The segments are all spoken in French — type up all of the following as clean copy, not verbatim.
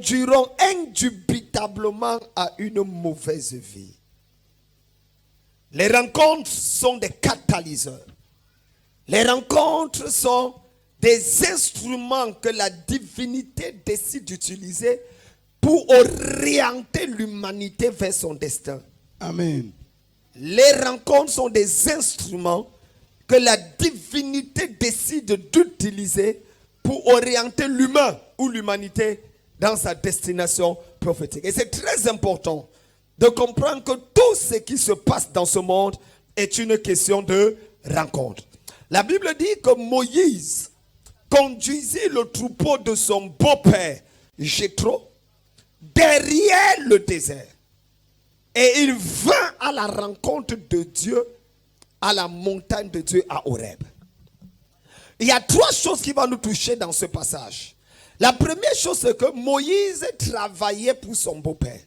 conduiront indubitablement à une mauvaise vie. Les rencontres sont des catalyseurs. Les rencontres sont des instruments que la divinité décide d'utiliser pour orienter l'humanité vers son destin. Amen. Les rencontres sont des instruments que la divinité décide d'utiliser pour orienter l'humain ou l'humanité dans sa destination prophétique. Et c'est très important de comprendre que tout ce qui se passe dans ce monde est une question de rencontre. La Bible dit que Moïse conduisit le troupeau de son beau-père Jéthro derrière le désert. Et il vint à la rencontre de Dieu à la montagne de Dieu à Horeb. Il y a trois choses qui vont nous toucher dans ce passage. La première chose, c'est que Moïse travaillait pour son beau-père.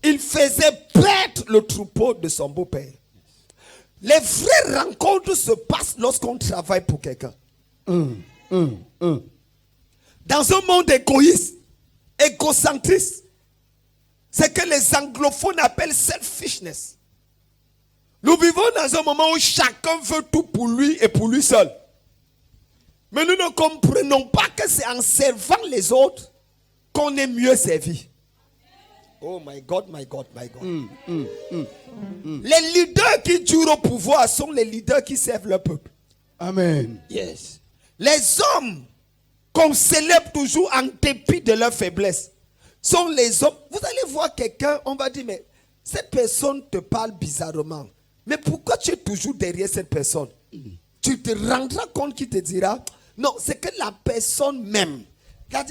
Il faisait perdre le troupeau de son beau-père. Les vraies rencontres se passent lorsqu'on travaille pour quelqu'un. Dans un monde égoïste, égocentriste, c'est que les anglophones appellent selfishness. Nous vivons dans un moment où chacun veut tout pour lui et pour lui seul. Mais nous ne comprenons pas que c'est en servant les autres qu'on est mieux servi. Oh my God, my God, my God. Les leaders qui durent au pouvoir sont les leaders qui servent leur peuple. Amen. Yes. Les hommes qu'on célèbre toujours en dépit de leur faiblesse sont les hommes. Vous allez voir quelqu'un, on va dire, mais cette personne te parle bizarrement. Mais pourquoi tu es toujours derrière cette personne? Tu te rendras compte qu'il te dira, non, c'est que la personne m'aime.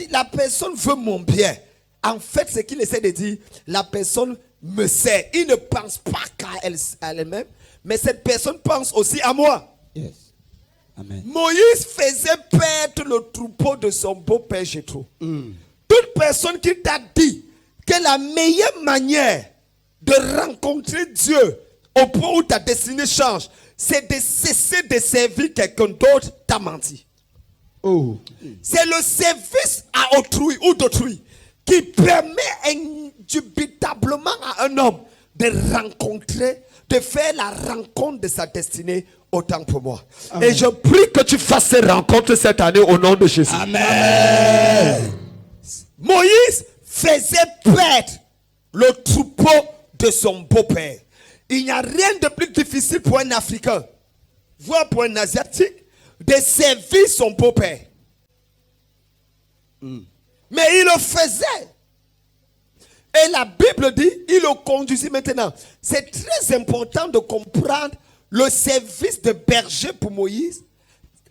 La personne veut mon bien. En fait, ce qu'il essaie de dire, la personne me sert. Il ne pense pas qu'à elle-même, mais cette personne pense aussi à moi. Yes. Amen. Moïse faisait perdre le troupeau de son beau-père Jéthro. Toute personne qui t'a dit que la meilleure manière de rencontrer Dieu au point où ta destinée change, c'est de cesser de servir quelqu'un d'autre, t'a menti. Oh. C'est le service à autrui ou d'autrui qui permet indubitablement à un homme de rencontrer, de faire la rencontre de sa destinée autant pour moi. Amen. Et je prie que tu fasses ces rencontres cette année au nom de Jésus. Amen. Moïse faisait perdre le troupeau de son beau-père. Il n'y a rien de plus difficile pour un Africain, voire pour un Asiatique, de servir son beau-père. Mais il le faisait. Et la Bible dit, il le conduisit maintenant. C'est très important de comprendre le service de berger pour Moïse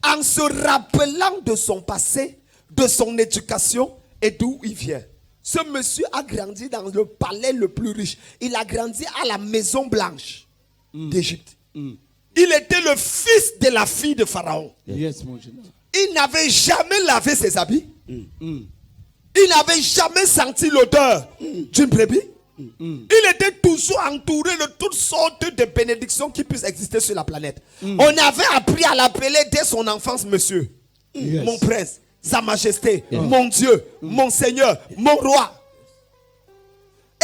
en se rappelant de son passé, de son éducation et d'où il vient. Ce monsieur a grandi dans le palais le plus riche. Il a grandi à la Maison Blanche d'Égypte. Il était le fils de la fille de Pharaon. Yes, mon Dieu. Il n'avait jamais lavé ses habits. Il n'avait jamais senti l'odeur d'une brebis. Il était toujours entouré de toutes sortes de bénédictions qui puissent exister sur la planète. On avait appris à l'appeler dès son enfance, monsieur. Yes. Mon prince, sa majesté, mon Dieu, mon Seigneur, mon roi.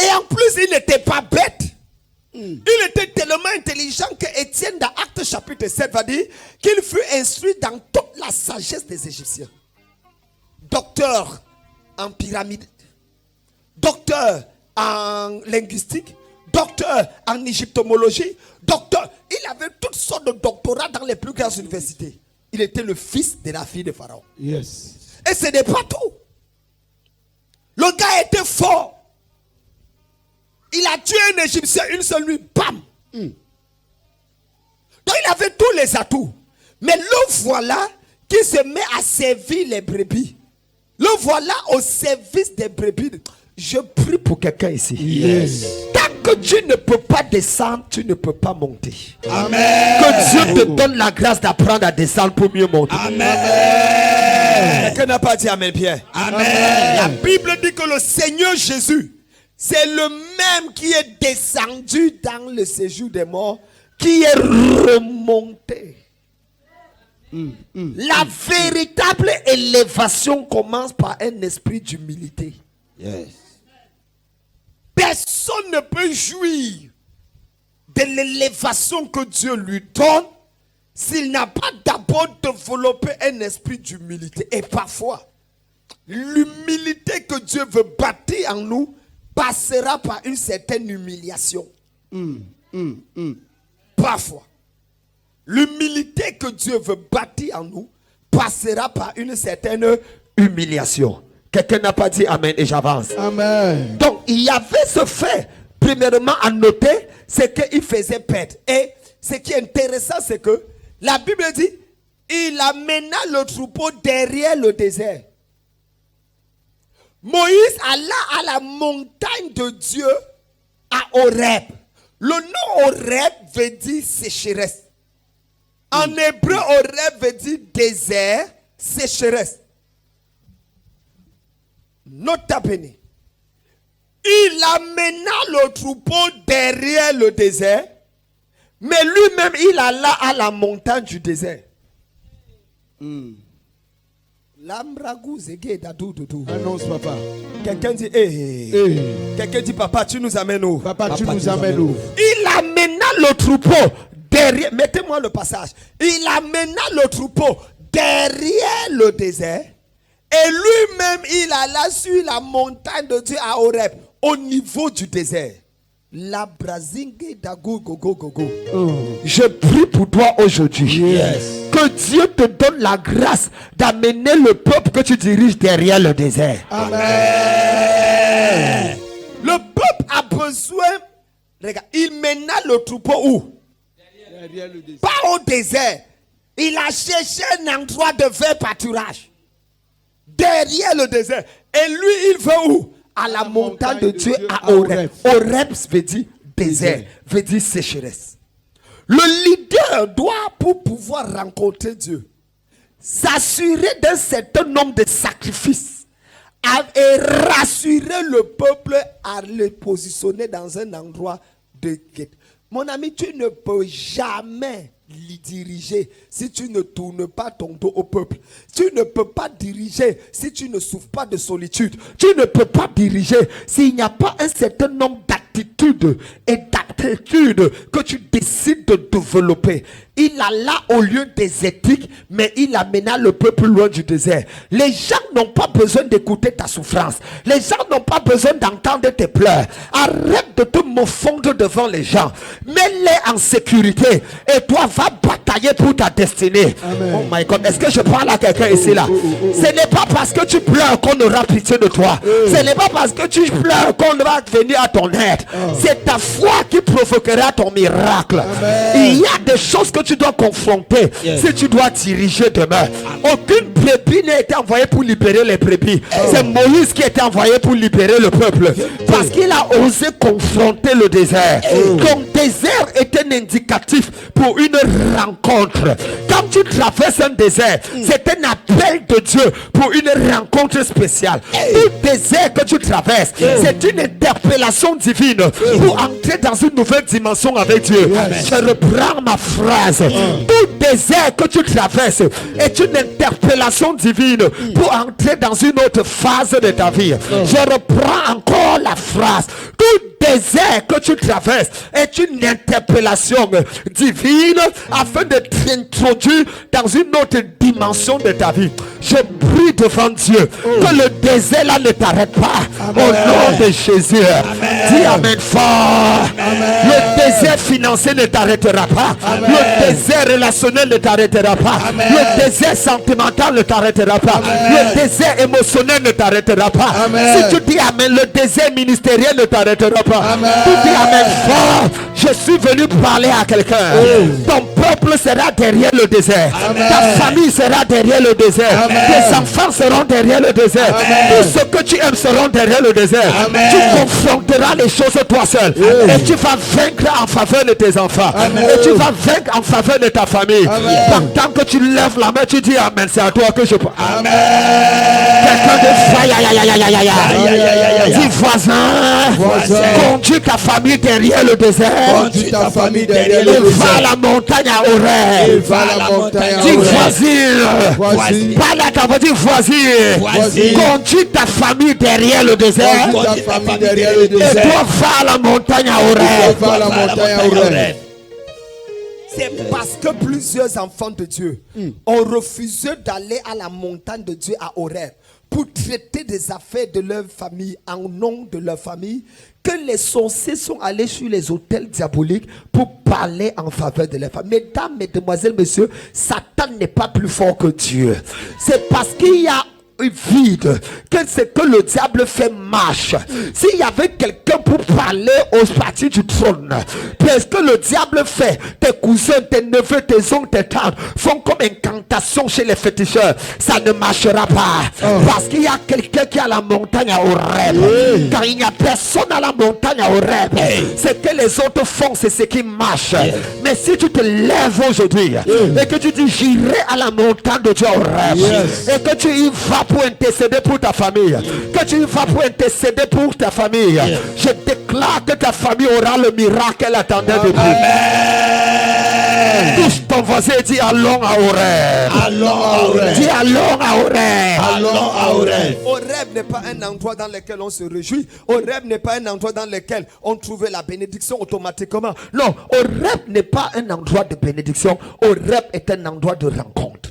Et en plus, il n'était pas bête. Il était tellement intelligent que Étienne, dans Actes chapitre 7, va dire qu'il fut instruit dans toute la sagesse des Égyptiens. Docteur en pyramide, docteur en linguistique, docteur en égyptomologie, docteur. Il avait toutes sortes de doctorats dans les plus grandes universités. Il était le fils de la fille de Pharaon. Yes. Et ce n'est pas tout. Le gars était fort. Il a tué un Égyptien une seule nuit. Bam. Donc il avait tous les atouts. Mais le voilà qui se met à servir les brebis. Le voilà au service des brebis. Je prie pour quelqu'un ici. Yes. Tant que Dieu ne peut pas descendre, tu ne peux pas monter. Amen. Que Dieu te donne la grâce d'apprendre à descendre pour mieux monter. Amen. Quelqu'un n'a pas dit Amen, Pierre. Amen. La Bible dit que le Seigneur Jésus, c'est le même qui est descendu dans le séjour des morts, qui est remonté. La véritable élévation commence par un esprit d'humilité. Yes. Personne ne peut jouir de l'élévation que Dieu lui donne s'il n'a pas d'abord développé un esprit d'humilité. Et parfois, l'humilité que Dieu veut bâtir en nous passera par une certaine humiliation. Parfois, l'humilité que Dieu veut bâtir en nous passera par une certaine humiliation. Quelqu'un n'a pas dit Amen et j'avance. Amen. Donc, il y avait ce fait, premièrement, à noter, c'est qu'il faisait perdre. Et ce qui est intéressant, c'est que la Bible dit, il amena le troupeau derrière le désert. Moïse alla à la montagne de Dieu à Horeb. Le nom Horeb veut dire sécheresse. En hébreu, Horeb veut dire désert, sécheresse. Nota bene. Il amena le troupeau derrière le désert, mais lui-même, il alla à la montagne du désert. Annonce, papa. Quelqu'un dit, quelqu'un dit, papa, tu nous amènes où? Papa, tu nous amènes où? Il amena le troupeau derrière, mettez-moi le passage. Il amena le troupeau derrière le désert, et lui-même, il alla sur la montagne de Dieu à Horeb, au niveau du désert. La brazingue dago go go go go. Je prie pour toi aujourd'hui. Yes. Que Dieu te donne la grâce d'amener le peuple que tu diriges derrière le désert. Amen. Le peuple a besoin. Regarde, il mena le troupeau où? Derrière le désert. Pas au désert. Il a cherché un endroit de vrai pâturage. Derrière le désert. Et lui, il veut où? À la montagne de Dieu à Horeb. Horeb veut dire désert, veut dire sécheresse. Le leader doit, pour pouvoir rencontrer Dieu, s'assurer d'un certain nombre de sacrifices et rassurer le peuple à le positionner dans un endroit de quête. Mon ami, tu ne peux jamais les diriger si tu ne tournes pas ton dos au peuple. Tu ne peux pas diriger si tu ne souffres pas de solitude. Tu ne peux pas diriger s'il n'y a pas un certain nombre d'attitudes et d'aptitudes que tu décides de développer. Il alla au lieu des éthiques, mais il amena le peuple loin du désert. Les gens n'ont pas besoin d'écouter ta souffrance. Les gens n'ont pas besoin d'entendre tes pleurs. Arrête de te morfondre devant les gens. Mets-les en sécurité. Et toi, va batailler pour ta destinée. Amen. Oh my God. Est-ce que je parle à quelqu'un ici là? Ce n'est pas parce que tu pleures qu'on aura pitié de toi. Ce n'est pas parce que tu pleures qu'on va venir à ton aide. C'est ta foi qui provoquera ton miracle. Amen. Il y a des choses que tu dois confronter si tu dois diriger demain. Aucune brebis n'a été envoyée pour libérer les brebis. C'est Moïse qui a été envoyé pour libérer le peuple. Parce qu'il a osé confronter le désert. Ton désert est un indicatif pour une rencontre. Quand tu traverses un désert, c'est un appel de Dieu pour une rencontre spéciale. Tout désert que tu traverses, c'est une interpellation divine pour entrer dans une nouvelle dimension avec Dieu. Je reprends ma phrase. Tout désert que tu traverses est une interpellation divine pour entrer dans une autre phase de ta vie. Je reprends encore la phrase. Tout désert que tu traverses est une interpellation divine afin de t'introduire dans une autre dimension de ta vie. Je prie devant Dieu que le désert là ne t'arrête pas. Au nom de Jésus. Dis Amen fort. Le désert financier ne t'arrêtera pas. Le désert relationnel ne t'arrêtera pas. Le désert sentimental ne t'arrêtera pas. Le désert émotionnel ne t'arrêtera pas. Si tu dis Amen, le désert ministériel ne t'arrêtera pas. Tu dis Amen fort. Je suis venu parler à quelqu'un. Ton peuple sera derrière le désert. Ta famille sera derrière le désert. Tes enfants seront derrière le désert. Tout ce que tu aimes seront derrière le désert. Tu confronteras les choses toi seul. Et tu vas vaincre en faveur de tes enfants. Et tu vas vaincre en faveur de ta famille. Tant que tu lèves la main, tu dis Amen. C'est à toi que je parle. Amen. Quelqu'un de dis voisin, conduis ta famille derrière le désert. Conduis ta famille derrière le Et va désert. à la montagne à Horeb. Va à la montagne à Dis Horeb. voisine. Voici. Parle à ta voisine, voisine. Conduis ta famille derrière le désert. Conduis ta famille derrière le Et désert. toi, va à la montagne à Horeb. Va à la montagne à Horeb. C'est parce que plusieurs enfants de Dieu ont refusé d'aller à la montagne de Dieu à Horeb pour traiter des affaires de leur famille en nom de leur famille que les sorciers sont allés sur les autels diaboliques pour parler en faveur de leur famille. Mesdames, mesdemoiselles, messieurs, Satan n'est pas plus fort que Dieu. C'est parce qu'il y a vide que c'est que le diable fait marche. S'il y avait quelqu'un pour parler aux parties du trône, qu'est-ce que le diable fait? Tes cousins, tes neveux, tes oncles, tes tantes font comme incantation chez les féticheurs. Ça ne marchera pas parce qu'il y a quelqu'un qui est à la montagne à Horeb. Quand il n'y a personne à la montagne à Horeb, ce que les autres font, c'est ce qui marche. Mais si tu te lèves aujourd'hui et que tu dis j'irai à la montagne de Dieu à Horeb et que tu y vas pour intercéder pour ta famille, que tu vas pour intercéder pour ta famille, je déclare que ta famille aura le miracle qu'elle attendait depuis. Touche ton voisin et dis allons à Horeb. Allons à Horeb. Dis allons à Horeb. Allons à Horeb. Horeb n'est pas un endroit dans lequel on se réjouit. Horeb n'est pas un endroit dans lequel on trouve la bénédiction automatiquement. Non, Horeb n'est pas un endroit de bénédiction. Horeb est un endroit de rencontre.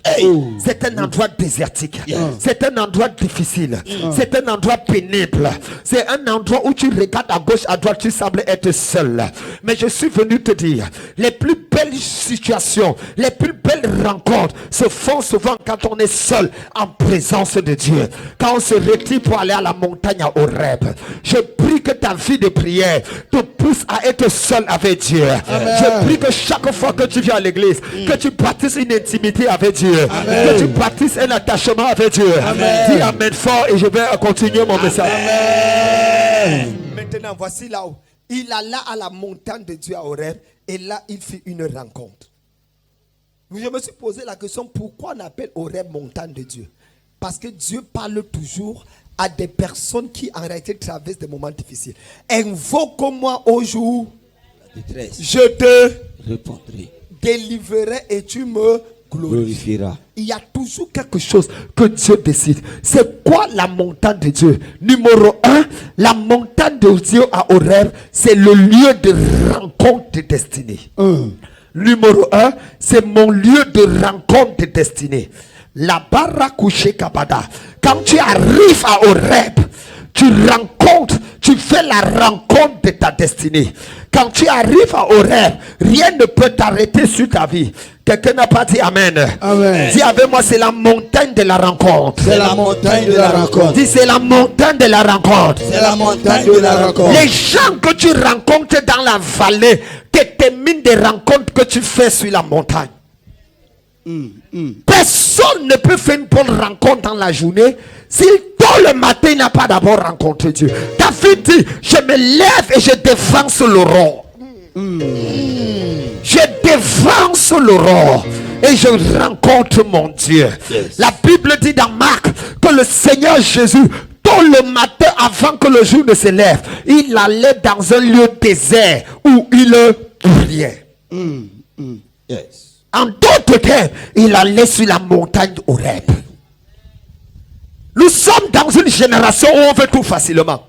C'est un endroit désertique. C'est un endroit difficile. C'est un endroit pénible. C'est un endroit où tu regardes à gauche, à droite, tu sembles être seul. Mais je suis venu te dire, les plus belles situations, les plus belles rencontres se font souvent quand on est seul en présence de Dieu. Quand on se retire pour aller à la montagne à Horeb. Je prie que ta vie de prière te pousse à être seul avec Dieu. Je prie que chaque fois que tu viens à l'église, que tu bâtisses une intimité avec Dieu. Que tu bâtisses un attachement avec Dieu. Dis Amen fort et je vais continuer mon message. Maintenant, voici là où il alla à la montagne de Dieu à Horeb et là il fit une rencontre. Je me suis posé la question, pourquoi on appelle Horeb montagne de Dieu? Parce que Dieu parle toujours à des personnes qui en réalité traversent des moments difficiles. Invoque-moi au jour, je te répondrai, délivrerai et tu me glorifieras. Il y a toujours quelque chose que Dieu décide. C'est quoi la montagne de Dieu? Numéro 1, la montagne de Dieu à Horeb, c'est le lieu de rencontre de destinée. Numéro 1, c'est mon lieu de rencontre de destinée. La Barakuche Kabada. Quand tu arrives à Horeb, tu rencontres, tu fais la rencontre de ta destinée. Quand tu arrives à Horeb, rien ne peut t'arrêter sur ta vie. Quelqu'un n'a pas dit Amen. Amen. Dis avec moi, c'est la montagne de la rencontre. C'est la montagne de la rencontre. Dis, c'est la montagne de la rencontre. C'est la montagne de la rencontre. Les gens que tu rencontres dans la vallée déterminent des rencontres que tu fais sur la montagne. Personne ne peut faire une bonne rencontre dans la journée s'il tôt le matin il n'a pas d'abord rencontré Dieu. David dit, je me lève et je dévance l'aurore. Je dévance l'aurore et je rencontre mon Dieu. La Bible dit dans Marc que le Seigneur Jésus, tôt le matin avant que le jour ne se lève, il allait dans un lieu désert où il priait. En d'autres termes, il allait sur la montagne d'Horeb. Nous sommes dans une génération où on veut tout facilement.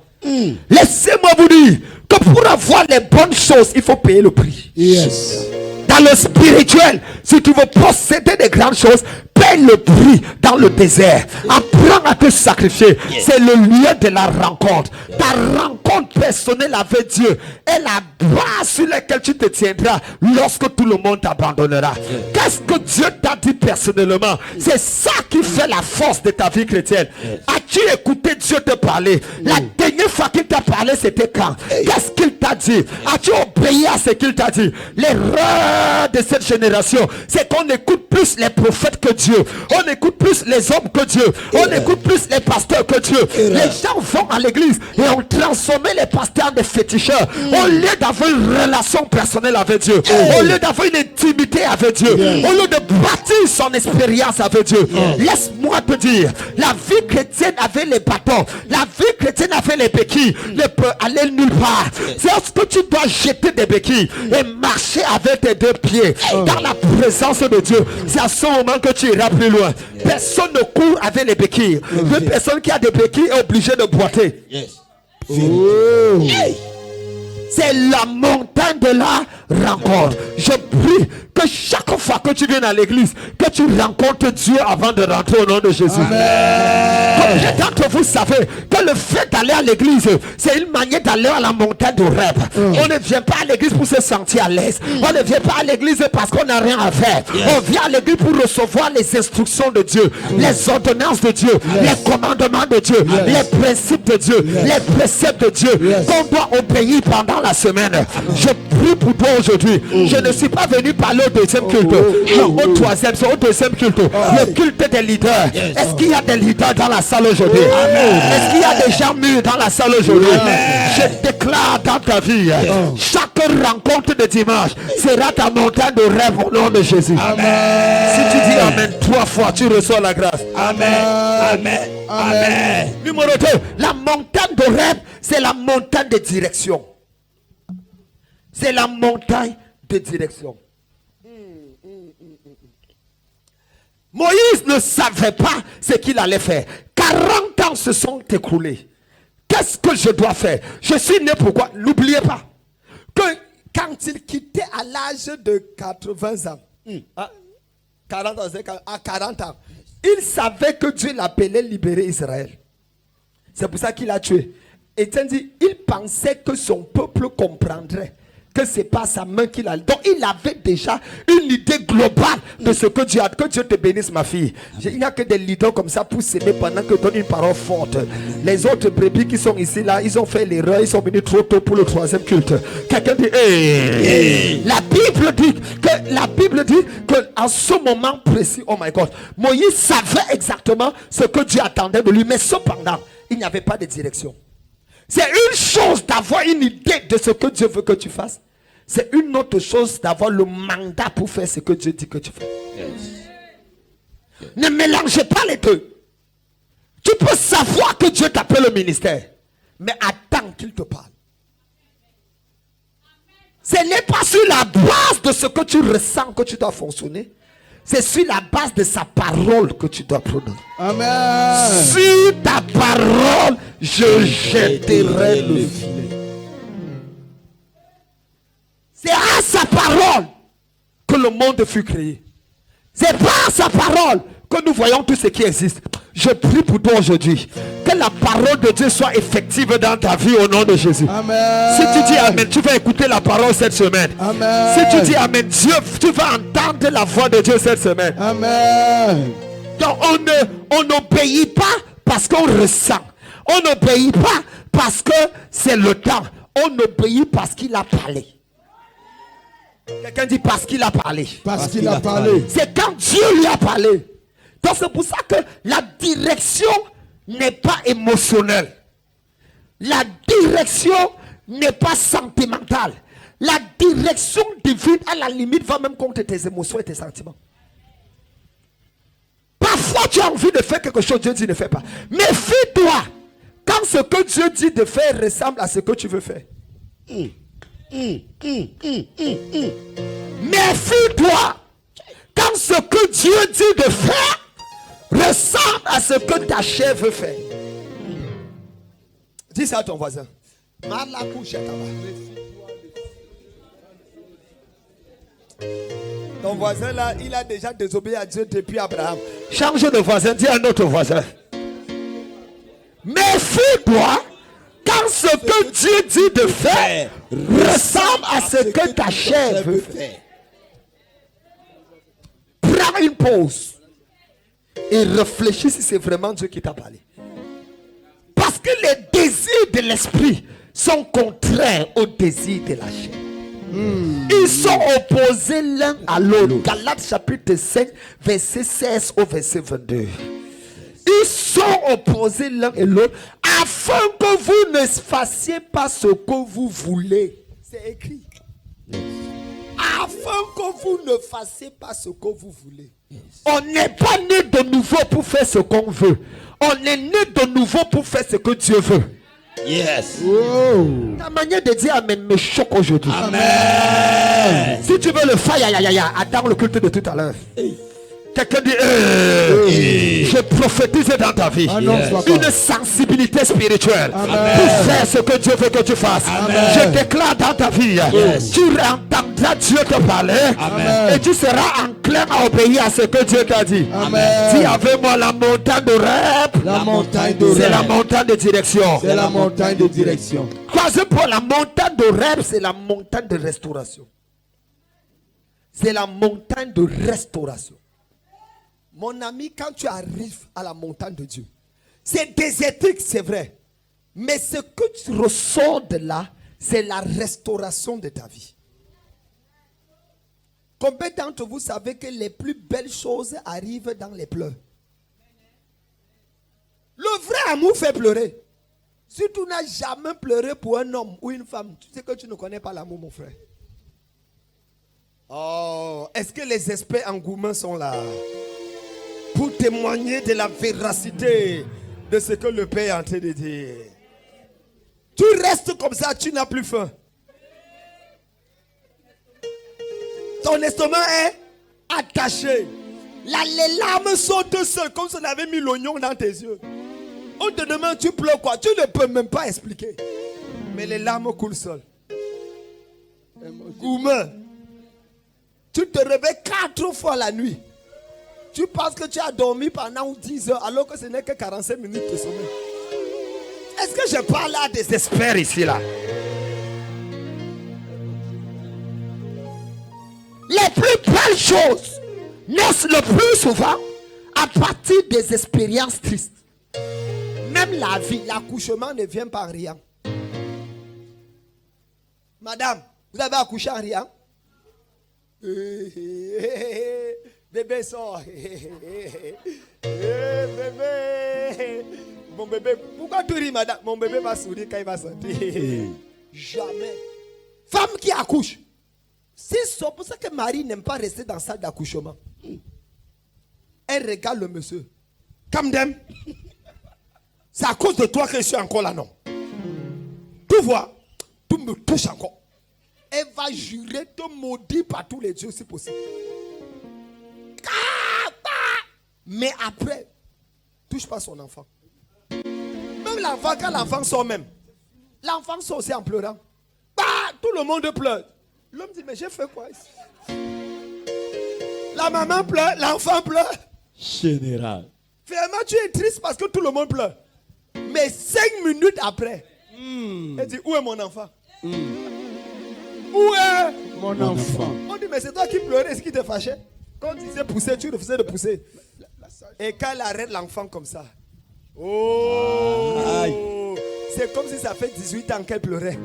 Laissez-moi vous dire que pour avoir les bonnes choses, il faut payer le prix. Yes. Dans le spirituel, si tu veux posséder des grandes choses, paye le prix dans le désert. Apprends à te sacrifier. C'est le lieu de la rencontre. Ta rencontre personnelle avec Dieu est la base sur laquelle tu te tiendras lorsque tout le monde t'abandonnera. Qu'est-ce que Dieu t'a dit personnellement? C'est ça qui fait la force de ta vie chrétienne. As-tu écouté Dieu te parler? La dernière fois qu'il t'a parlé, c'était quand? Qu'est-ce qu'il t'a t'a dit? As-tu obéi à ce qu'il t'a dit? L'erreur de cette génération, c'est qu'on écoute plus les prophètes que Dieu. On écoute plus les hommes que Dieu. On écoute plus les pasteurs que Dieu. Les gens vont à l'église et ont transformé les pasteurs en des féticheurs. Au lieu d'avoir une relation personnelle avec Dieu, au lieu d'avoir une intimité avec Dieu, au lieu de bâtir son expérience avec Dieu. Laisse-moi te dire, la vie chrétienne avec les bâtons, la vie chrétienne avec les béquilles ne peut aller nulle part. C'est lorsque tu dois jeter des béquilles et marcher avec tes deux pieds dans la présence de Dieu. C'est à ce moment que tu iras plus loin. Personne ne court avec les béquilles. Une personne qui a des béquilles est obligée de boiter. C'est la montagne de la rencontre. Je prie que chaque fois que tu viens à l'église, que tu rencontres Dieu avant de rentrer au nom de Jésus. Combien d'entre vous savez que le fait d'aller à l'église, c'est une manière d'aller à la montagne de rêve. On ne vient pas à l'église pour se sentir à l'aise. On ne vient pas à l'église parce qu'on n'a rien à faire. On vient à l'église pour recevoir les instructions de Dieu, les ordonnances de Dieu, les commandements de Dieu, les principes de Dieu, les préceptes de Dieu qu'on doit obéir pendant la semaine. Je prie pour toi aujourd'hui. Je ne suis pas venu parler au deuxième culte, non, au troisième, c'est au deuxième culte. Le culte des leaders. Est-ce qu'il y a des leaders dans la salle aujourd'hui? Est-ce qu'il y a des gens mûrs dans la salle aujourd'hui? Je déclare dans ta vie, chaque rencontre de dimanche sera ta montagne de rêve au nom de Jésus. Si tu dis Amen 3 fois, tu reçois la grâce. Amen. Numéro 2, la montagne de rêve, c'est la montagne de direction. C'est la montagne de direction. Moïse ne savait pas ce qu'il allait faire. 40 ans se sont écoulés. Qu'est-ce que je dois faire? Je suis né pourquoi? N'oubliez pas Que quand il quittait à l'âge de 80 ans, à 40 ans, il savait que Dieu l'appelait libérer Israël. C'est pour ça qu'il a tué. Et dit, il pensait que son peuple comprendrait que c'est pas sa main qu'il a. Donc il avait déjà une idée globale de ce que Dieu a. Que Dieu te bénisse, ma fille. Il n'y a que des leaders comme ça pour s'aimer pendant que donne une parole forte. Les autres brebis qui sont ici là, ils ont fait l'erreur, ils sont venus trop tôt pour le troisième culte. Quelqu'un dit La Bible dit que en ce moment précis, oh my God, Moïse savait exactement ce que Dieu attendait de lui, mais cependant il n'y avait pas de direction. C'est une chose d'avoir une idée de ce que Dieu veut que tu fasses. C'est une autre chose d'avoir le mandat pour faire ce que Dieu dit que tu fais. Ne mélangez pas les deux. Tu peux savoir que Dieu t'appelle au ministère, mais attends qu'il te parle. Ce n'est pas sur la base de ce que tu ressens que tu dois fonctionner. C'est sur la base de sa parole que tu dois prononcer. Amen. Sur ta parole, je jetterai le filet. C'est à sa parole que le monde fut créé. C'est par sa parole que nous voyons tout ce qui existe. Je prie pour toi aujourd'hui que la parole de Dieu soit effective dans ta vie au nom de Jésus. Amen. Si tu dis Amen, tu vas écouter la parole cette semaine. Amen. Si tu dis Amen, Dieu, tu vas entendre la voix de Dieu cette semaine. Amen. Donc on n'obéit pas parce qu'on ressent. On n'obéit pas parce que c'est le temps. On obéit parce qu'il a parlé. Quelqu'un dit parce qu'il a parlé. Parce qu'il a parlé. C'est quand Dieu lui a parlé. Donc c'est pour ça que la direction n'est pas émotionnelle. La direction n'est pas sentimentale. La direction divine, à la limite, va même contre tes émotions et tes sentiments. Parfois, tu as envie de faire quelque chose, Dieu dit ne fais pas. Méfie-toi quand ce que Dieu dit de faire ressemble à ce que tu veux faire. Méfie-toi quand ce que Dieu dit de faire ressemble à ce que ta chair veut faire. dis ça à ton voisin. Ton voisin là, il a déjà désobéi à Dieu depuis Abraham. Change de voisin, dis à un autre voisin. Méfie-toi quand ce que Dieu dit de faire ressemble à ce que ta chair veut faire. Prends une pause et réfléchis si c'est vraiment Dieu qui t'a parlé. Parce que les désirs de l'esprit sont contraires au désir de la chair. Ils sont opposés l'un à l'autre. Galates chapitre 5, verset 16 au verset 22. Ils sont opposés l'un et l'autre afin que vous ne fassiez pas ce que vous voulez. C'est écrit. Afin que vous ne fassiez pas ce que vous voulez. On n'est pas né de nouveau pour faire ce qu'on veut. On est né de nouveau pour faire ce que Dieu veut. Yes. Ta manière de dire Amen me choque aujourd'hui. Amen. Si tu veux le faire, attends le culte de tout à l'heure. Quelqu'un dit, je prophétise dans ta vie une sensibilité spirituelle pour faire ce que Dieu veut que tu fasses. Je déclare dans ta vie, tu entendras Dieu te parler et tu seras enclin à obéir à ce que Dieu t'a dit. Dis avec moi, la montagne de rêve, c'est la montagne de direction. C'est la montagne de direction. Croisez pour la montagne de rêve, c'est la montagne de restauration. C'est la montagne de restauration. Mon ami, quand tu arrives à la montagne de Dieu, c'est désertique, c'est vrai. Mais ce que tu ressors de là, c'est la restauration de ta vie. Combien d'entre vous savez que les plus belles choses arrivent dans les pleurs? Le vrai amour fait pleurer. Si tu n'as jamais pleuré pour un homme ou une femme, tu sais que tu ne connais pas l'amour, mon frère. Oh, est-ce que les experts engouements sont là pour témoigner de la véracité de ce que le Père est en train de dire? Tu restes comme ça, tu n'as plus faim. Ton estomac est attaché. Les larmes sortent seules, comme si on avait mis l'oignon dans tes yeux. On te demande, tu pleures quoi? Tu ne peux même pas expliquer. Mais les larmes coulent seules. Gourmand. Tu te réveilles 4 fois la nuit. Tu penses que tu as dormi pendant 10 heures alors que ce n'est que 45 minutes de sommeil. Est-ce que je parle à des experts ici là? Les plus belles choses naissent le plus souvent à partir des expériences tristes. Même la vie, l'accouchement ne vient pas en riant. Madame, vous avez accouché en riant? Bébé sort. Bébé. Mon bébé. Pourquoi tu ris, madame? Mon bébé va sourire quand il va sortir. Jamais. Femme qui accouche. C'est pour ça que Marie n'aime pas rester dans la salle d'accouchement. Elle regarde le monsieur. Kamdem. C'est à cause de toi que je suis encore là, non? Tu vois, tu me touches encore. Elle va jurer, te maudire par tous les dieux si possible. Mais après, touche pas son enfant. Même l'enfant, quand l'enfant sort même, l'enfant sort aussi en pleurant. Tout le monde pleure. L'homme dit, mais j'ai fait quoi ici? La maman pleure, l'enfant pleure. Général. Finalement, tu es triste parce que tout le monde pleure. Mais 5 minutes après, elle dit, où est mon enfant? Où est Mon enfant. On dit, mais c'est toi qui pleurais, ce qui te fâchait? Quand on disait pousser, tu refusais de pousser. Et quand elle arrête l'enfant comme ça, c'est comme si ça fait 18 ans qu'elle pleurait.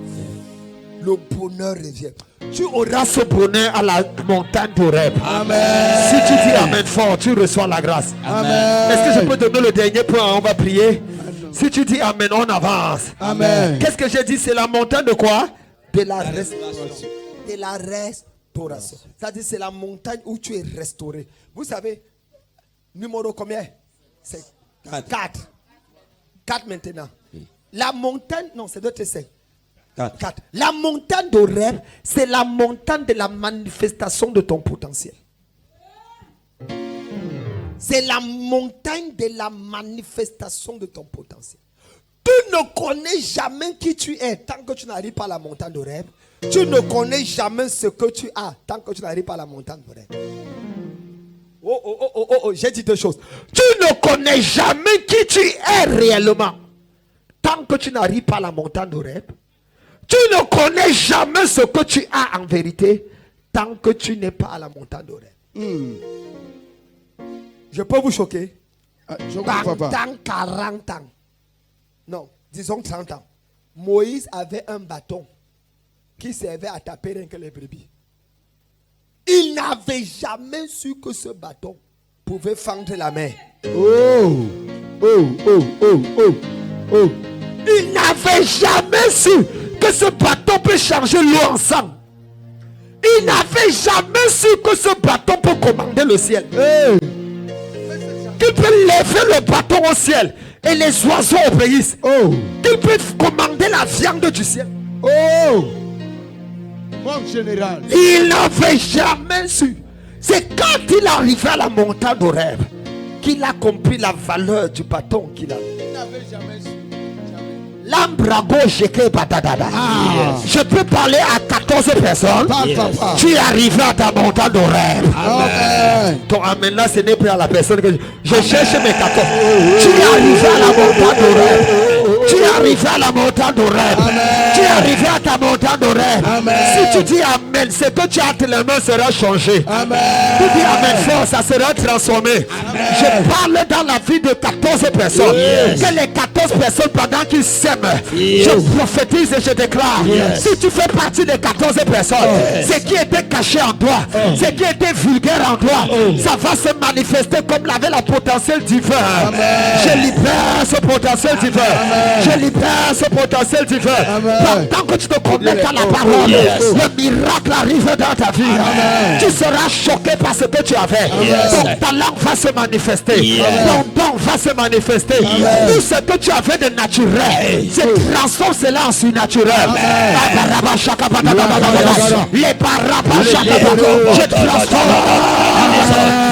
Le bonheur revient. Tu auras ce bonheur à la montagne de rêve. Amen. Si tu dis Amen fort, tu reçois la grâce. Amen. Est-ce que je peux donner le dernier point? On va prier. Si tu dis Amen, on avance. Amen. Qu'est-ce que j'ai dit? C'est la montagne de quoi? De la restauration. De la restauration. C'est-à-dire c'est la montagne où tu es restauré. Vous savez, numéro combien? C'est 4. 4 maintenant. La montagne, non, c'est 2 et 5. 4. La montagne de rêve, c'est la montagne de la manifestation de ton potentiel. C'est la montagne de la manifestation de ton potentiel. Tu ne connais jamais qui tu es tant que tu n'arrives pas à la montagne de rêve. Tu ne connais jamais ce que tu as tant que tu n'arrives pas à la montagne de rêve. J'ai dit 2 choses. Tu ne connais jamais qui tu es réellement tant que tu n'arrives pas à la montagne de rêve. Tu ne connais jamais ce que tu as en vérité tant que tu n'es pas à la montagne de rêve. Je peux vous choquer? Je comprends pas. Dans 40 ans. Non, disons 30 ans. Moïse avait un bâton qui servait à taper rien que les brebis. Il n'avait jamais su que ce bâton pouvait fendre la mer. Oh. Oh, oh, oh, oh, oh. Il n'avait jamais su que ce bâton peut changer l'eau en sang. Il n'avait jamais su que ce bâton peut commander le ciel. Hey. Qu'il peut lever le bâton au ciel et les oiseaux obéissent. Oh. Qu'il peut commander la viande du ciel. Oh. Mon général. Il n'avait jamais su. C'est quand il arrivait à la montagne d'Horeb qu'il a compris la valeur du bâton qu'il a. Il n'avait jamais su. L'ambrago jeke patadada. Je peux parler à 14 personnes. Papa. Tu es arrivé à ta montagne d'Horeb. Amen. Ton amen là, ce n'est plus à la personne que je cherche mes 14. Tu es arrivé à la montagne d'Horeb. Tu es arrivé à la montagne d'Horeb. Tu es arrivé à ta montagne d'Horeb. Si tu dis amen, c'est que tu as les mains sera changé. Amen. Tu dis amen fort, ça sera transformé. Je parle dans la vie de 14 personnes. Que les 14 personnes pendant qu'ils s'aiment, je prophétise et je déclare. Si tu fais partie des 14 personnes, ce qui était caché en toi, ce qui était vulgaire en toi, ça va se manifester comme l'avait la potentiel divin. Je libère ce potentiel divin. Je libère ce potentiel divin. Pendant que tu te connectes à la parole, le miracle arrive dans ta vie. Tu seras choqué par ce que tu avais. Ton talent va se manifester. Ton don va se manifester. Tout ce que tu avais de naturel, c'est transforme cela en surnaturel. Les parabas, je transforme.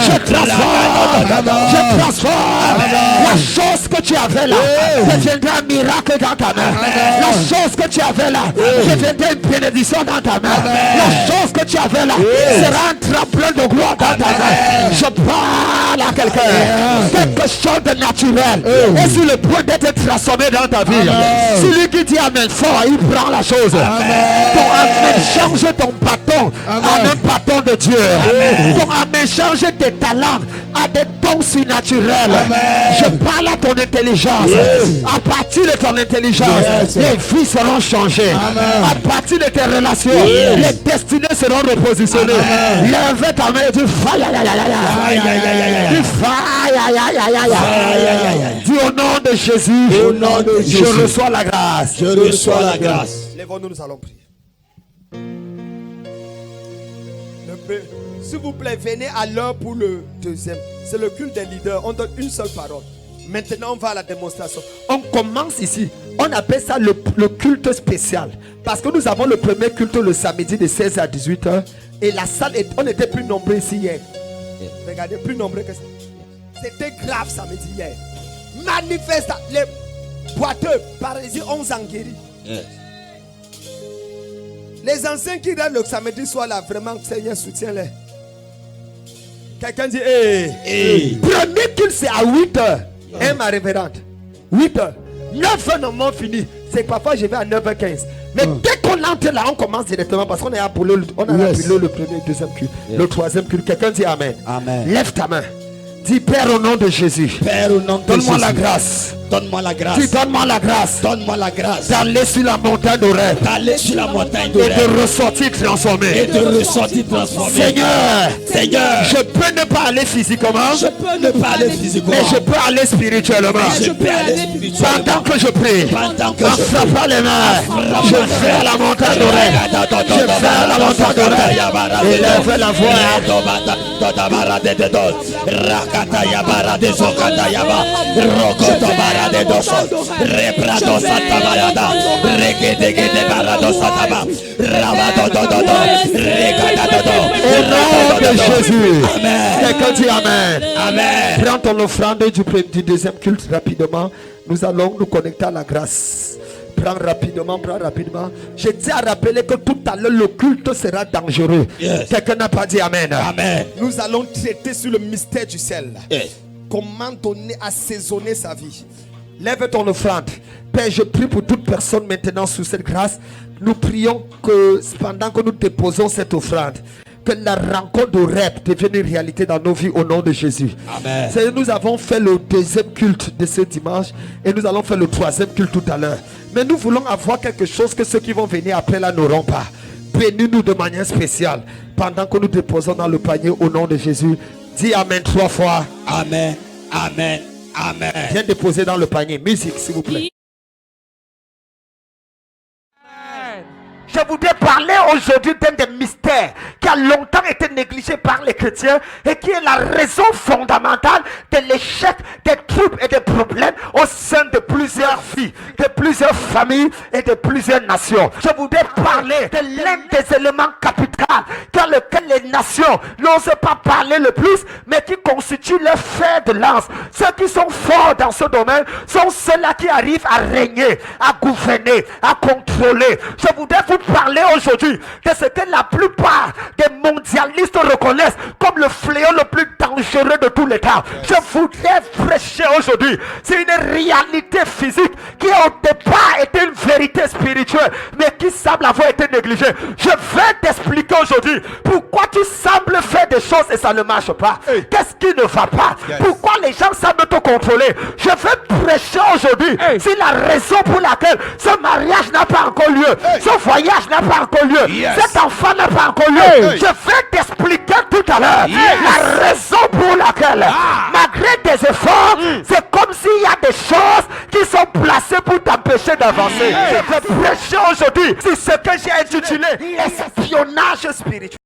Je transforme. Je transforme. La chose que tu avais là deviendra un miracle dans ta main. La chose que tu avais là deviendra une bénédiction dans ta main. La chose que tu avais là sera un tremplin de gloire dans ta main. Je parle à quelqu'un. Quelque chose de naturel est sur le point d'être transformé dans ta vie. Celui qui dit amen fort, il prend la chose. Ton amen change ton bâton en un bâton de Dieu. Ton amen change tes talents à des dons surnaturels. Je parle à ton intelligence. À partir de ton intelligence, les vies seront changées. À partir de tes relations, les destinées seront repositionnées. Lève ta main et dis faille. Dis au nom de Jésus. Au nom de Jésus. Je reçois la grâce. Je reçois la grâce. Lèvons-nous, nous allons prier. S'il vous plaît, venez à l'heure pour le deuxième. C'est le culte des leaders. On donne une seule parole. Maintenant, on va à la démonstration. On commence ici. On appelle ça le culte spécial. Parce que nous avons le premier culte le samedi de 16 à 18h. Et la salle, on était plus nombreux ici hier. Regardez, plus nombreux que ça. C'était grave samedi hier. Manifestation. Les boiteux, paralysies, 11 ans guéris. Les anciens qui restent le samedi soir là, vraiment, Seigneur, soutiens-les. Quelqu'un dit, Premier culte, c'est à 8h. Ma révérende. 8h. 9h, normalement fini. C'est que parfois je vais à 9h15. Mais dès qu'on entre là, on commence directement parce qu'on est appelé le premier, le deuxième culte, le troisième culte. Quelqu'un dit amen. Amen. Lève ta main. Dis Père au nom de Jésus. Père, au nom de Donne-moi Jésus. la grâce. Donne-moi la grâce. Dis donne-moi la grâce. Donne-moi la grâce. D'aller sur la montagne d'Horeb. D'aller sur la montagne de Et rêve. de ressortir transformé. Et de ressortir transformé. Seigneur, Seigneur, je peux ne pas aller physiquement, je peux ne pas aller physiquement. mais je peux aller spirituellement. Je peux aller spirituellement. Pendant que je prie, Pendant que en je prie. frappant les mains, je vais à la montagne d'Horeb. Je vais à la montagne d'Horeb. Et lève la Au nom de Jésus. Quelqu'un dit amen. Amen. Prends ton offrande du deuxième culte rapidement. Nous allons nous connecter à la grâce. Prends rapidement. Je tiens à rappeler que tout à l'heure le culte sera dangereux. Yes. Quelqu'un n'a pas dit amen. Amen. nous allons traiter sur le mystère du sel. Yes. Comment donner, assaisonner sa vie. Lève ton offrande. Père, je prie pour toute personne maintenant sous cette grâce. Nous prions que pendant que nous déposons cette offrande, que la rencontre de rêve devienne une réalité dans nos vies au nom de Jésus. Amen. Nous avons fait le deuxième culte de ce dimanche et nous allons faire le troisième culte tout à l'heure. Mais nous voulons avoir quelque chose que ceux qui vont venir après là n'auront pas. Bénis-nous de manière spéciale pendant que nous déposons dans le panier au nom de Jésus. Dis Amen 3 fois. Amen. Amen. Amen. Viens déposer dans le panier. Musique, s'il vous plaît. Je voudrais parler aujourd'hui d'un des mystères qui a longtemps été négligé par les chrétiens et qui est la raison fondamentale de l'échec des troubles et des problèmes au sein de plusieurs vies, de plusieurs familles et de plusieurs nations. Je voudrais parler de l'un des éléments capitaux dans lequel les nations n'osent pas parler le plus, mais qui constituent leur fer de lance. Ceux qui sont forts dans ce domaine sont ceux-là qui arrivent à régner, à gouverner, à contrôler. Je voudrais vous parler aujourd'hui de ce que la plupart des mondialistes reconnaissent comme le fléau le plus dangereux de tous les temps. Je voudrais prêcher aujourd'hui. C'est une réalité physique qui au départ était une vérité spirituelle, mais qui semble avoir été négligée. Je vais t'expliquer aujourd'hui pourquoi tu sembles faire des choses et ça ne marche pas. Qu'est-ce qui ne va pas? Pourquoi les gens semblent te contrôler? Je vais prêcher aujourd'hui. C'est la raison pour laquelle ce mariage n'a pas encore lieu. Ce voyage n'a pas encore lieu. Cet enfant n'a pas encore lieu. Je vais t'expliquer tout à l'heure la raison pour laquelle, malgré tes efforts, c'est comme s'il y a des choses qui sont placées pour t'empêcher d'avancer. Je vais prêcher aujourd'hui sur ce que j'ai intitulé espionnage spirituel.